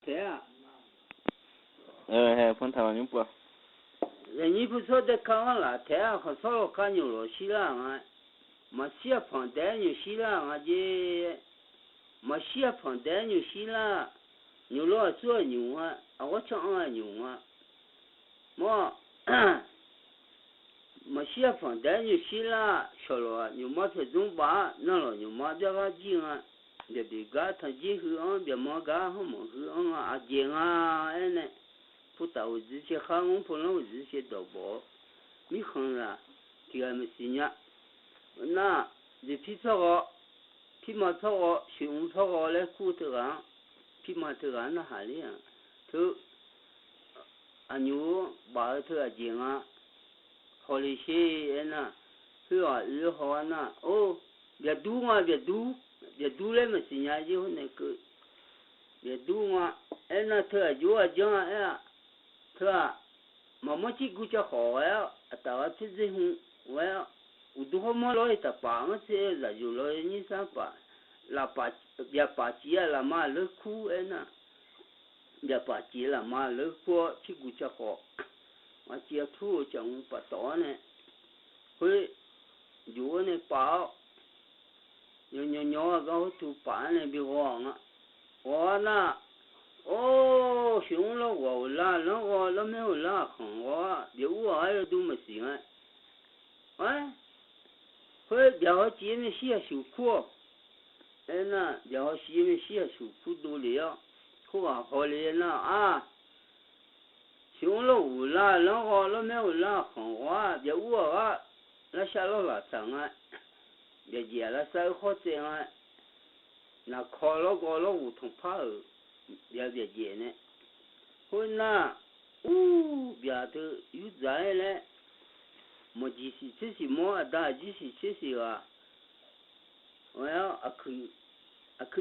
对啊。还碰台湾人不？人家不说的看完了，台湾和少了看牛了，西兰啊，没西碰带牛西兰啊的，没西碰带牛西兰，牛了做牛啊，我讲啊牛啊，没西碰带牛西兰，少了牛没这种吧，那了牛没这个劲啊。别别个他结婚，别么个好么婚啊，结啊哎呢，不到这些好，我不能这些到不，你看啦，这个没事呀，那这批草个，批嘛草个，熊草个来骨头啊，批嘛头啊那哈里啊，头啊牛把头啊结啊，好了些哎呐，是啊，好啊那，哦，别赌啊别赌。别读了嘛，现在就那个，别读嘛，哎那他就讲哎，他妈妈去顾家好呀，到我自己红，我呀，我都好嘛来他帮我这那就来你上班，那把别把鸡啊那嘛乐苦哎那，别把鸡那嘛乐苦去顾家好，我接触讲我不到呢，会有那包。鸟啊，搞土板那边黄啊，我那，哦，熊了我啦，那没有啦，看我，别我还有都没行啊，哎，会别好姐妹写受苦，哎那别好姐妹写受苦多了，苦啊好了那啊，熊了我啦，那没有啦，看我，别我啊，那下了拉长啊。别接了，生活这样，那考了高了梧桐怕哦，别接呢。后那，别的有在嘞，没这是么大，这是啊，我要去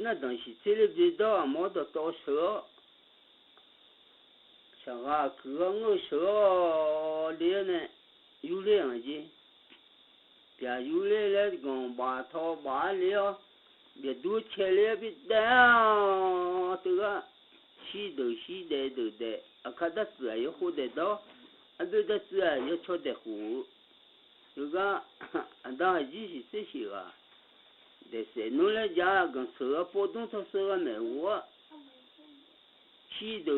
那东西，这里知道没得到手，像啊，我手里呢，有两件。别有来讲把头把了，别多钱了别带这个洗头的，看他自然要活得到，对他自然要吃得活，这个当然这些啊，但是弄来讲跟手波动它手没我，洗头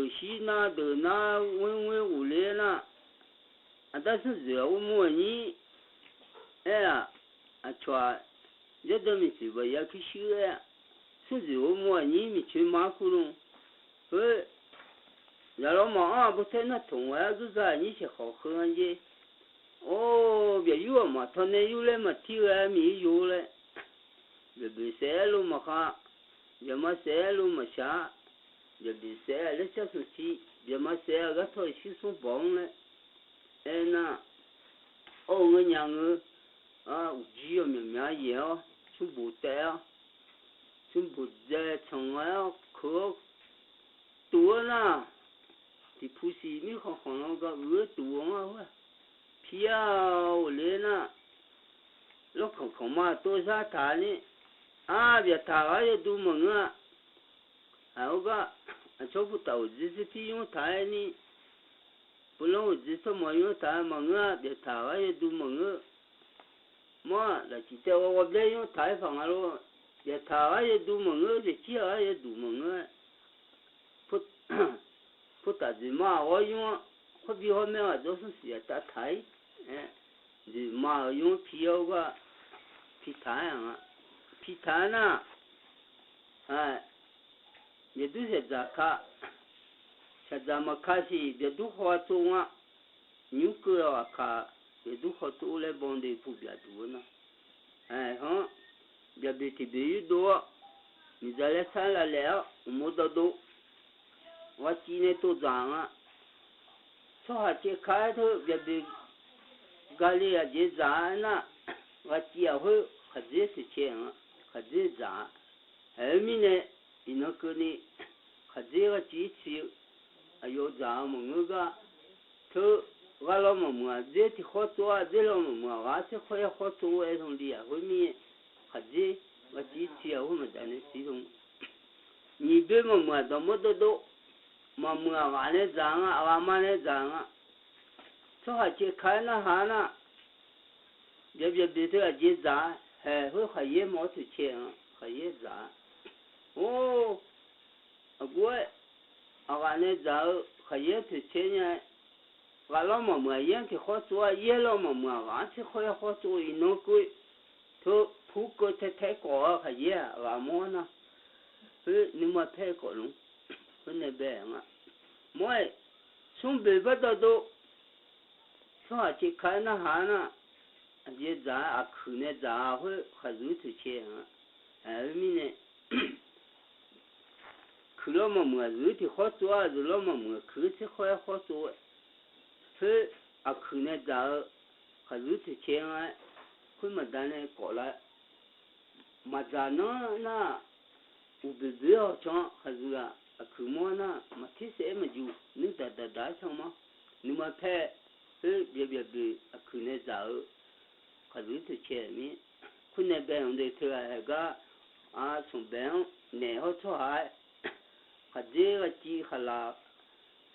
那问无聊那，但是热我摸你。哎呀，穿，这都没事吧？要去修呀，甚至我摸你没去马窟窿，然后嘛不在那痛啊，就是你是好喝的，哦，别有嘛，他那有嘞嘛，体外没有嘞，别塞路嘛哈，别嘛塞路嘛下，别塞那小事情，别嘛塞个头去送帮嘞，哎那，哦我娘我。有鸡啊，面也哦，全部带啊，全部在城外啊，可多啦。这普西你看那个多啊，漂亮啦。那看嘛，多少台呢？别台还有多门啊，还有个，找不到这是屁用台呢，不然我这什么用台门啊？别台还有多门啊。嘛，那其实我这用台房啊咯，也台也都门啊，这几也都门啊，不打字嘛，我用，我比后面啊都是写打台，字嘛用皮那个皮台啊，皮台呢，也都是在卡，现在嘛开始也都好做啊，牛哥啊卡。也都好多来帮的不别多呢，别特别多，你再来看了，没得多，我今天都涨了，从下节开头别家里啊就涨了，我结婚还这是钱啊，还这涨，后面呢，你那个呢，还这个机器，还有涨么那个，头。我老妈妈这的好做啊，这老妈妈我是可以好做那种的啊，后面还这我机器啊，我们在那系统，你别妈妈都没得到，嘛木啊完的长啊，阿妈的长啊，这还去看那哈呢，别这个去长，还会还也没出钱啊，还也长，哦，我阿完的长还也出钱呢。我老妈妈也去好做，也老妈妈俺去好做一弄贵，他铺个太高还也俺么呢？你们太高了，那边啊，没从北边到，上去看那哈呢，也咱啊去那咱会还是出钱啊，米呢，去老妈妈肉的好做，是老妈妈去去好做。是啊，去年早还是之前啊，会么单呢过来，嘛咋那我不知道讲还是啊，去么呢？嘛其实么就你打上嘛，你嘛拍，别去年早还是之前面，去年边用的车那个啊，从边年后出海，还这个机还啦，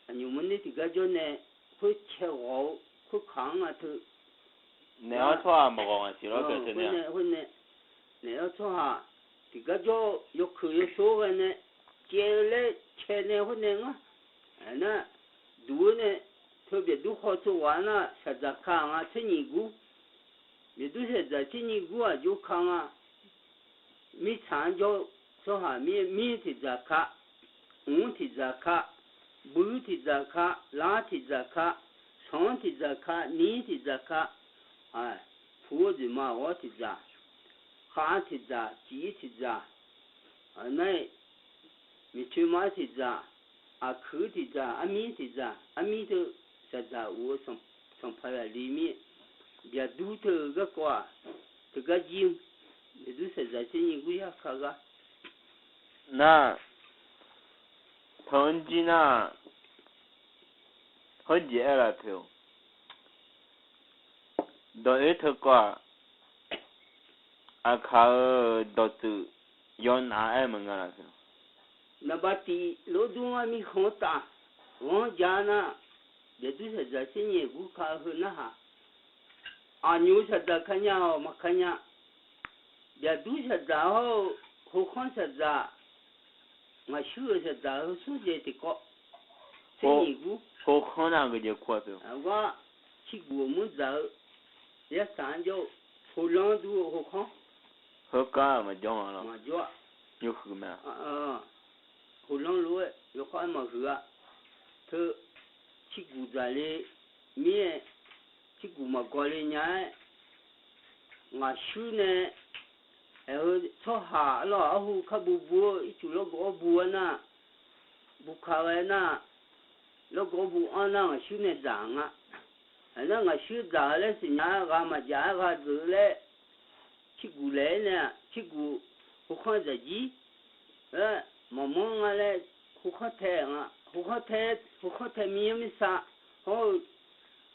你们那这个叫呢？会吃好，会扛啊头。你要错啊，没讲啊，是咯，就是呢。会呢，你要错哈，这个叫要可以说的呢，接来吃呢会呢啊，那多呢，特别都好吃完了，实在扛啊吃尼姑，也都实在吃尼姑啊就扛啊，没长叫说哈没提在卡，提在卡。不提在卡，拉提在卡，上提在卡，你提在卡，哎，铺子嘛我提在，哈提在，鸡提在，啊那，你去嘛提在，啊口提在，啊米提在，啊米头实在我从拍在里面，别肚头个瓜，这个筋，你都实在是你不要看个。那。同济那，好热了票，到一头瓜，靠到处要拿爱门个了票。那把地老多啊米好大，我家呢，也都是在新年过卡后那哈，啊牛实在看见哦，没看见，也都实在哦，好看实在。我学是咋个数学的高，这一股。好看那个就快点。我去过么子，也三角，好两度好看。好干嘛讲完了？嘛讲。有喝没？好两路有看嘛喝，他去过这里面，去过嘛过来年，我学呢。然后炒下了，然后看不，就那个不呢，不看完呢，那个不按那个修那长啊，那个修长了是伢个嘛家个走来，去过来呢，去过，不看自己，慢慢个嘞，不看太啊，不看太面没啥，好，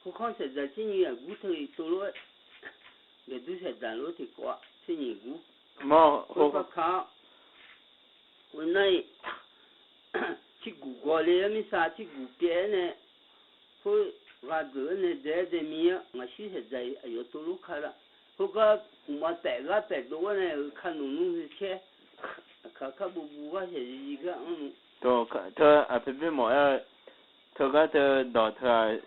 不看实在今年骨头走了，也都是咱路的瓜，今年骨。冇，我靠！我那去古过来也没啥，去古边呢，我这呢在面，我现在要走路看了，不过我摆多呢，看弄是切，看不我是一个都他偏偏冇要，他到他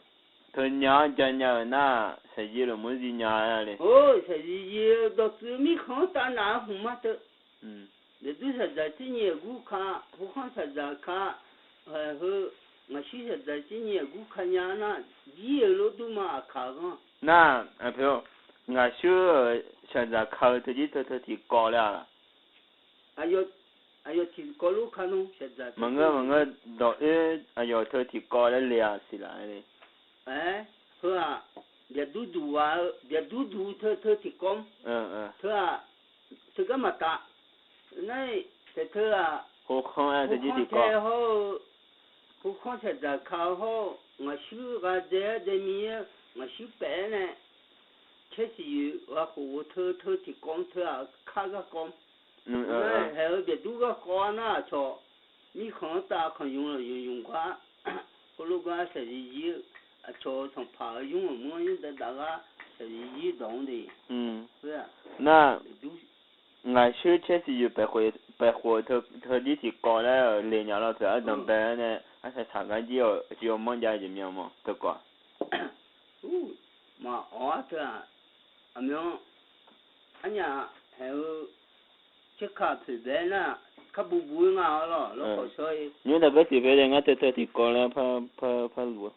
娘那实际了没是娘嘞。哦，实际到最没看到那红嘛的。那都是在今年我看实在看，我现在今年我看伢那一路都嘛看个。那譬如我现在考自己他提高了。哎呦提高了看侬现在。问个到要他提高了2起来嘞。是啊，别嘟嘟啊，他提高。是啊，这个么大。那这啊，好看啊，自己的高。好看实在看好，我修个这面，我修白呢，确实有我和偷的高啊，看个高。还有别多个高呢，瞧，你看大看用了用qua，葫芦瓜是一朝从爬用么用的大个是一动的。是啊。那俺手确实有白火头里头搞了2年了，这等白呢，还是长个就忙家就苗嘛，这个。嘛这俺们俺家还有这卡配备呢，卡不了了，老好说。你那个配备的，俺这里搞了怕路。